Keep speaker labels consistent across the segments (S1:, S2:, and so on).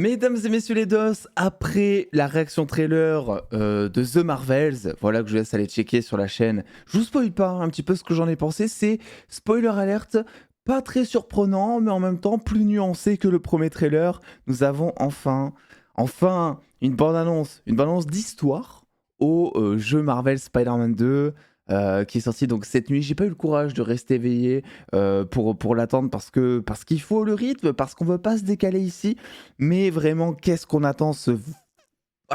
S1: Mesdames et messieurs les DOS, après la réaction trailer de The Marvels, voilà que je vous laisse aller checker sur la chaîne, je vous spoil pas un petit peu ce que j'en ai pensé, c'est spoiler alerte, pas très surprenant, mais en même temps plus nuancé que le premier trailer. Nous avons enfin une bande-annonce d'histoire au jeu Marvel Spider-Man 2, qui est sorti donc cette nuit. J'ai pas eu le courage de rester éveillé pour l'attendre parce qu'il faut le rythme, parce qu'on veut pas se décaler ici. Mais vraiment, qu'est-ce qu'on attend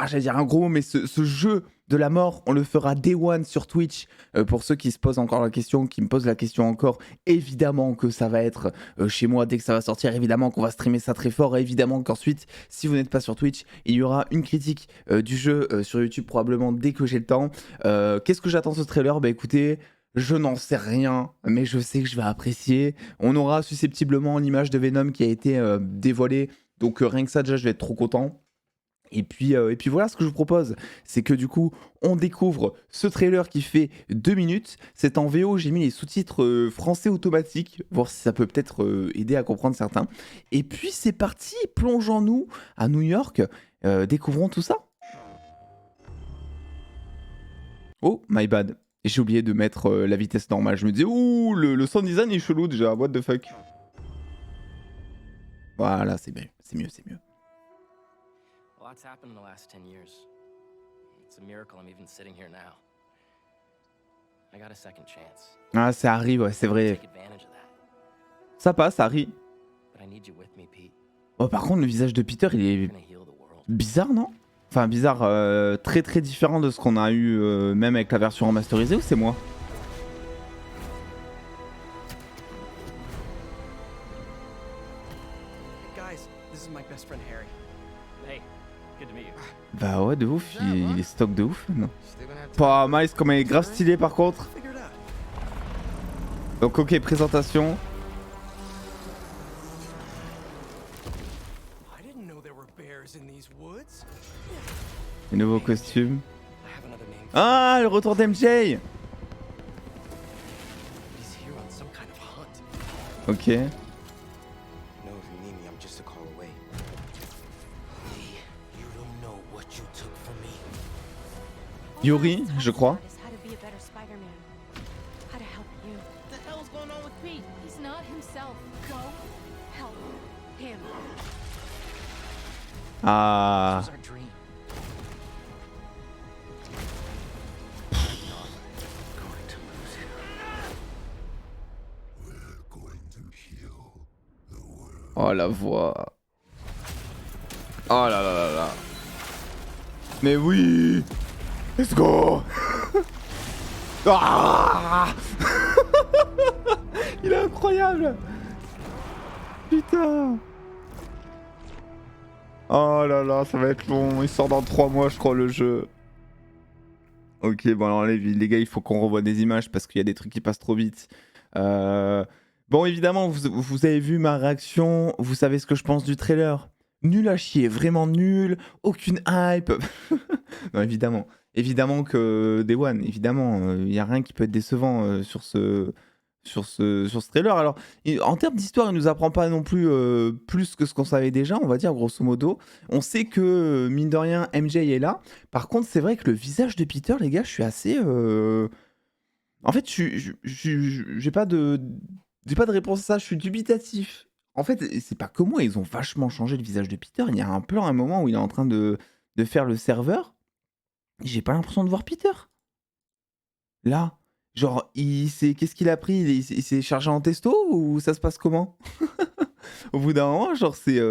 S1: j'allais dire un gros mot, mais ce jeu de la mort, on le fera day one sur Twitch. Pour ceux qui se posent encore la question, qui me posent la question encore, évidemment que ça va être chez moi dès que ça va sortir, évidemment qu'on va streamer ça très fort, et évidemment qu'ensuite, si vous n'êtes pas sur Twitch, il y aura une critique du jeu sur YouTube probablement dès que j'ai le temps. Qu'est-ce que j'attends de ce trailer? Bah écoutez, je n'en sais rien, mais je sais que je vais apprécier. On aura susceptiblement l'image de Venom qui a été dévoilée, donc rien que ça déjà je vais être trop content. Et puis voilà, ce que je vous propose, c'est que du coup, on découvre ce trailer qui fait 2 minutes. C'est en VO, j'ai mis les sous-titres français automatiques, voir si ça peut peut-être aider à comprendre certains. Et puis c'est parti, plongeons-nous à New York, découvrons tout ça. Oh, my bad. J'ai oublié de mettre la vitesse normale. Je me disais, ouh, le sound design est chelou déjà, what the fuck. Voilà, c'est bien, c'est mieux, c'est mieux.
S2: A lot's happened in the last 10 years. It's a miracle I'm even sitting here now. I got a second chance.
S1: Ah, ça arrive, ouais, c'est vrai.
S2: Take advantage of that.
S1: Ça passe, ça arrive.
S2: But I need you with me, Pete.
S1: Oh, par contre, le visage de Peter, il est
S2: We're gonna heal the world.
S1: bizarre, non? Enfin, bizarre, très très différent de ce qu'on a eu même avec la version remasterisée, ou c'est moi?
S3: Guys, this is my best friend Harry.
S2: Hey, good to meet you.
S1: Bah ouais, de ouf, il est stock de ouf, non? Pas Miles, comme il est grave stylé par contre.
S3: Figure it out.
S1: Donc ok, présentation.
S3: I didn't know there were bears in these woods.
S1: Les nouveaux costumes.
S3: I have another name.
S1: Ah, le retour d'MJ.
S3: He's here on some kind of hunt.
S1: Ok.
S4: Know if you need me, I'm just a call away.
S3: Lee, you don't know what you took from me.
S1: Yuri, je crois.
S5: How to be a better Spider-Man. How to help you.
S6: The hell's going on with Pete?
S5: He's not himself. Go help him.
S1: Ah.
S3: It was our dream.
S4: Going to lose him.
S1: Oh la voix. Oh là là là là. Mais oui. Let's go. Ah. Il est incroyable. Putain. Oh là là, ça va être long. Il sort dans 3 mois, je crois, le jeu. Ok, bon alors les gars, il faut qu'on revoie des images parce qu'il y a des trucs qui passent trop vite. Bon, évidemment, vous avez vu ma réaction, vous savez ce que je pense du trailer. Nul à chier, vraiment nul, aucune hype. Non, évidemment. Évidemment que Day One, évidemment, il n'y a rien qui peut être décevant sur ce trailer. Alors, en termes d'histoire, il nous apprend pas non plus plus que ce qu'on savait déjà, on va dire, grosso modo. On sait que, mine de rien, MJ est là. Par contre, c'est vrai que le visage de Peter, les gars, je suis assez... En fait, j'ai pas de réponse à ça, je suis dubitatif. En fait, c'est pas que moi, ils ont vachement changé le visage de Peter. Il y a un plan, un moment où il est en train de faire le serveur. J'ai pas l'impression de voir Peter. Là. Genre, qu'est-ce qu'il a pris? Il s'est chargé en testo ou ça se passe comment? Au bout d'un moment, genre, c'est...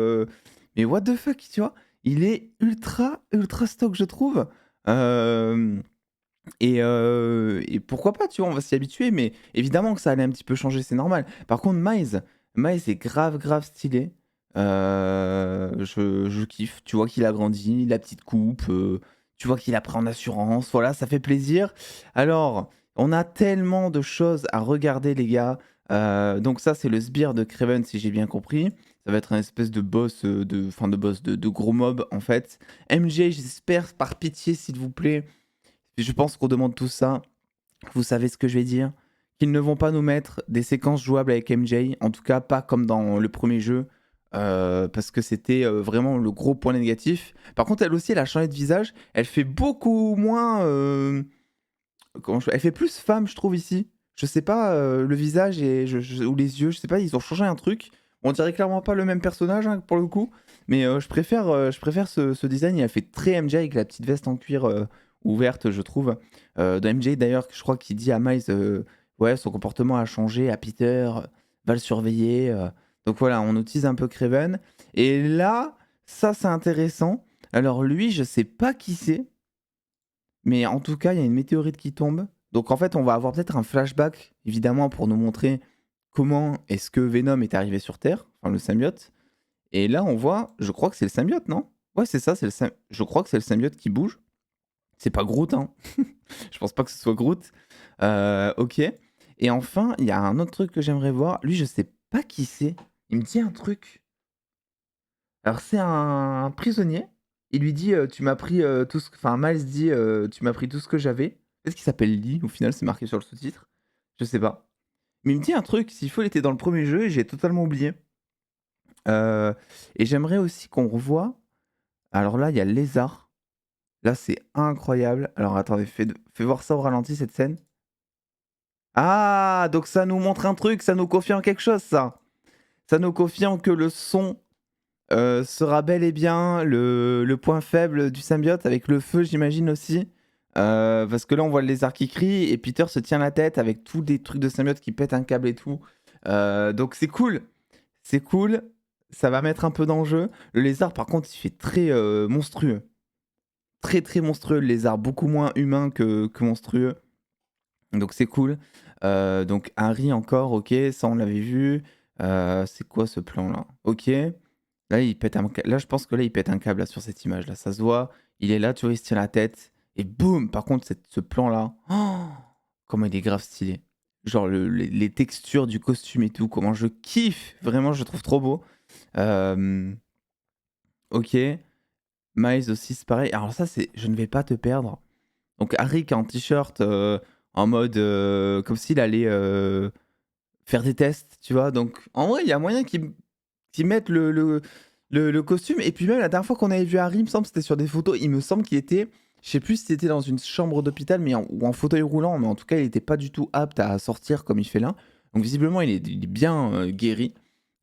S1: Mais what the fuck, tu vois? Il est ultra stock, je trouve. Et pourquoi pas, tu vois, on va s'y habituer, mais évidemment que ça allait un petit peu changer, c'est normal. Par contre, Miles est grave stylé. Je kiffe. Tu vois qu'il a grandi, la petite coupe, tu vois qu'il a pris en assurance, voilà, ça fait plaisir. Alors, on a tellement de choses à regarder, les gars. Donc ça, c'est le sbire de Kraven, si j'ai bien compris. Ça va être un espèce de boss, de gros mob, en fait. MJ, j'espère, par pitié, s'il vous plaît. Je pense qu'on demande tout ça. Vous savez ce que je vais dire? Qu'ils ne vont pas nous mettre des séquences jouables avec MJ. En tout cas, pas comme dans le premier jeu. parce que c'était vraiment le gros point négatif. Par contre, elle aussi, elle a changé de visage. Elle fait beaucoup moins. Elle fait plus femme, je trouve, ici. Je sais pas, le visage ou les yeux, je sais pas, ils ont changé un truc. On dirait clairement pas le même personnage, hein, pour le coup. Mais je préfère ce design. Il a fait très MJ avec la petite veste en cuir ouverte, je trouve. Dans MJ, d'ailleurs, je crois qu'il dit à Miles, ouais, son comportement a changé, à Peter, va le surveiller. Donc voilà, on utilise un peu Kraven. Et là, ça, c'est intéressant. Alors lui, je sais pas qui c'est. Mais en tout cas, il y a une météorite qui tombe. Donc en fait, on va avoir peut-être un flashback, évidemment, pour nous montrer comment est-ce que Venom est arrivé sur Terre, enfin le symbiote. Et là, on voit, je crois que c'est le symbiote, non? Ouais, c'est ça, je crois que c'est le symbiote qui bouge. C'est pas Groot, hein. Je pense pas que ce soit Groot. Ok. Et enfin, il y a un autre truc que j'aimerais voir. Lui, je sais pas qui c'est. Il me dit un truc. Alors, c'est un prisonnier. Il lui dit, tu m'as pris tout ce que... Enfin, Miles dit, tu m'as pris tout ce que j'avais. Est-ce qu'il s'appelle Lee? Au final, c'est marqué sur le sous-titre. Je sais pas. Mais il me dit un truc. S'il faut, il était dans le premier jeu et j'ai totalement oublié. Et j'aimerais aussi qu'on revoie. Alors là, il y a le lézard. Là, c'est incroyable. Alors, attendez, fais voir ça au ralenti, cette scène. Ah, donc ça nous montre un truc, ça nous confirme quelque chose, ça. Ça nous confirme que le son sera bel et bien le point faible du symbiote, avec le feu, j'imagine aussi. Parce que là, on voit le lézard qui crie, et Peter se tient la tête avec tous des trucs de symbiote qui pètent un câble et tout. Donc c'est cool. C'est cool. Ça va mettre un peu d'enjeu. Le lézard, par contre, il fait très monstrueux. Très très monstrueux, le lézard. Beaucoup moins humain que monstrueux. Donc c'est cool. Donc Harry encore, ok, ça on l'avait vu. C'est quoi ce plan là? Ok. Là, là, je pense que là, il pète un câble là, sur cette image là. Ça se voit. Il est là, tu vois, il se tient la tête. Et boum! Par contre, ce plan là, oh, comment il est grave stylé. Genre les textures du costume et tout, comment je kiffe. Vraiment, je le trouve trop beau. Ok. Miles aussi, c'est pareil. Alors ça, c'est je ne vais pas te perdre. Donc Harry qui est en t-shirt en mode comme s'il allait faire des tests, tu vois. Donc en vrai, il y a moyen qu'ils mettent le costume. Et puis même la dernière fois qu'on avait vu Harry, il me semble que c'était sur des photos, il me semble qu'il était, je sais plus si c'était dans une chambre d'hôpital ou en fauteuil roulant, mais en tout cas, il n'était pas du tout apte à sortir comme il fait là. Donc visiblement, il est bien guéri.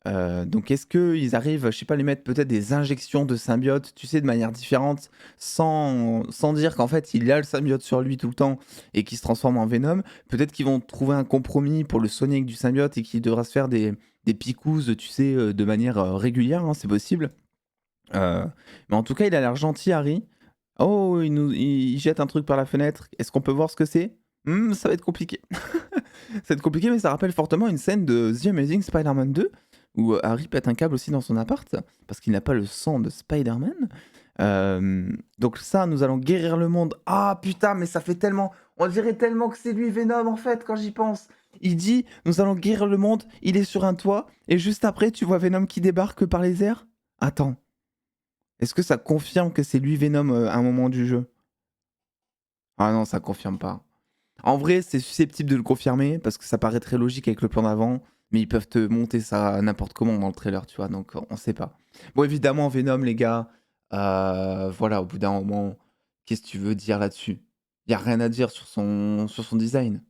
S1: Donc est-ce qu'ils arrivent, je sais pas, à lui mettre peut-être des injections de symbiote, tu sais, de manière différente, sans dire qu'en fait il a le symbiote sur lui tout le temps et qu'il se transforme en Venom. Peut-être qu'ils vont trouver un compromis pour le soigner avec du symbiote et qu'il devra se faire des picousses, tu sais, de manière régulière, hein, c'est possible. Mais en tout cas, il a l'air gentil, Harry. Oh, il jette un truc par la fenêtre. Est-ce qu'on peut voir ce que c'est? Ça va être compliqué. Ça va être compliqué, mais ça rappelle fortement une scène de The Amazing Spider-Man 2 où Harry pète un câble aussi dans son appart parce qu'il n'a pas le sang de Spider-Man. Donc ça, nous allons guérir le monde. Ah putain, mais ça fait tellement... On dirait tellement que c'est lui Venom en fait quand j'y pense. Il dit, nous allons guérir le monde, il est sur un toit, et juste après, tu vois Venom qui débarque par les airs. Attends, est-ce que ça confirme que c'est lui Venom à un moment du jeu? Ah non, ça confirme pas. En vrai, c'est susceptible de le confirmer parce que ça paraît très logique avec le plan d'avant, mais ils peuvent te monter ça n'importe comment dans le trailer, tu vois, donc on sait pas. Bon, évidemment, Venom, les gars, voilà, au bout d'un moment, qu'est-ce que tu veux dire là-dessus? Il y a rien à dire sur son design,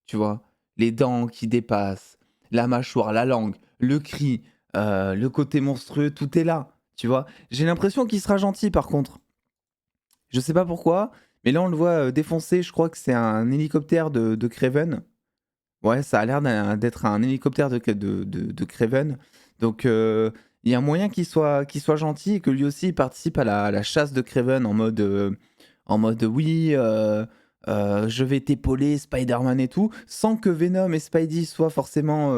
S1: tu vois. Les dents qui dépassent, la mâchoire, la langue, le cri, le côté monstrueux, tout est là, tu vois. J'ai l'impression qu'il sera gentil par contre. Je sais pas pourquoi, mais là on le voit défoncer, je crois que c'est un hélicoptère de Kraven. Ouais, ça a l'air d'être un hélicoptère de Kraven. Donc il y a moyen qu'il soit gentil et que lui aussi il participe à la chasse de Kraven en mode oui, je vais t'épauler, Spider-Man et tout, sans que Venom et Spidey soient forcément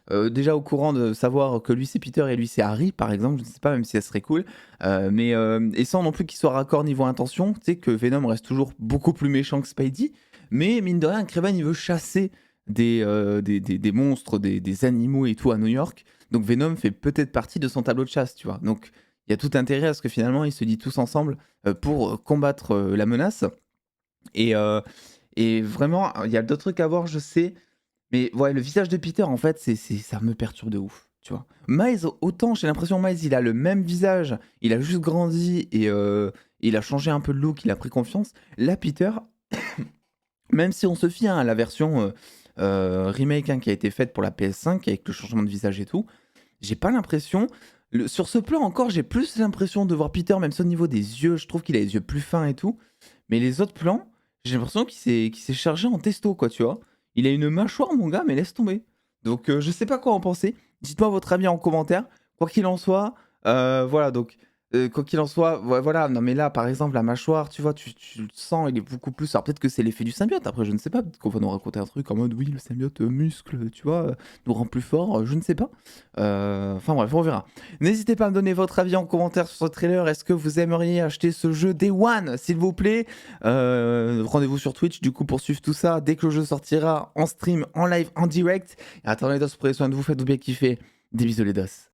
S1: déjà au courant de savoir que lui c'est Peter et lui c'est Harry, par exemple, je ne sais pas, même si ça serait cool, et sans non plus qu'ils soient raccord niveau intention, tu sais que Venom reste toujours beaucoup plus méchant que Spidey, mais mine de rien, Kraven il veut chasser des monstres, des animaux et tout à New York, donc Venom fait peut-être partie de son tableau de chasse, tu vois, donc il y a tout intérêt à ce que finalement ils se disent tous ensemble pour combattre la menace. Et, et vraiment, il y a d'autres trucs à voir, je sais. Mais ouais, le visage de Peter, en fait, ça me perturbe de ouf. tu vois. Miles, autant j'ai l'impression Miles, il a le même visage, il a juste grandi et il a changé un peu de look, il a pris confiance. Là, Peter, même si on se fie hein, à la version remake hein, qui a été faite pour la PS5 avec le changement de visage et tout, j'ai pas l'impression. Sur ce plan encore, j'ai plus l'impression de voir Peter, même si au niveau des yeux, je trouve qu'il a les yeux plus fins et tout. Mais les autres plans, j'ai l'impression qu'il s'est chargé en testo, quoi, tu vois. Il a une mâchoire, mon gars, mais laisse tomber. Donc, je sais pas quoi en penser. Dites-moi votre avis en commentaire. Quoi qu'il en soit, voilà, donc, quoi qu'il en soit, voilà, non, mais là, par exemple, la mâchoire, tu vois, tu le sens, il est beaucoup plus. Alors, peut-être que c'est l'effet du symbiote, après, je ne sais pas. Peut-être qu'on va nous raconter un truc en mode, oui, le symbiote muscle, tu vois, nous rend plus fort, je ne sais pas. Enfin, bref, on verra. N'hésitez pas à me donner votre avis en commentaire sur ce trailer. Est-ce que vous aimeriez acheter ce jeu Day One, s'il vous plaît? Rendez-vous sur Twitch, du coup, pour suivre tout ça. Dès que le jeu sortira, en stream, en live, en direct. Et attendez, dos, prenez soin de vous, faites-vous bien kiffer. Des bisous les dos.